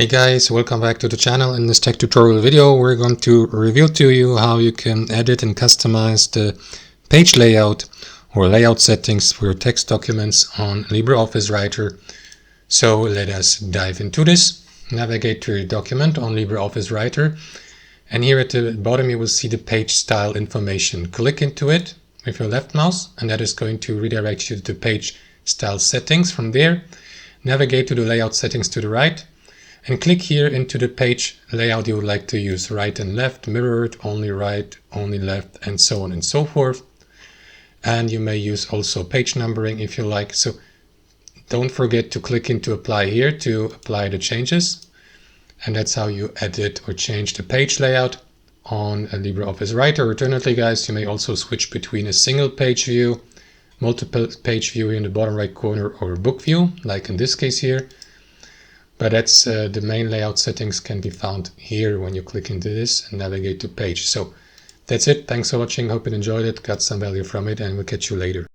Hey guys, welcome back to the channel. In this tech tutorial video, we're going to reveal to you how you can edit and customize the page layout or layout settings for your text documents on LibreOffice Writer. So let us dive into this. Navigate to your document on LibreOffice Writer, and here at the bottom you will see the page style information. Click into it with your left mouse, and that is going to redirect you to page style settings. From there, navigate to the layout settings to the right, and click here into the page layout you would like to use. Right and left, mirrored, only right, only left, and so on and so forth. And you may use also page numbering if you like. So don't forget to click into apply here to apply the changes. And that's how you edit or change the page layout on a LibreOffice Writer. Alternatively, guys, you may also switch between a single page view, multiple page view in the bottom right corner, or a book view, like in this case here. But that's the main layout settings can be found here when you click into this and navigate to page. So that's it. Thanks for watching. Hope you enjoyed it, got some value from it, and we'll catch you later.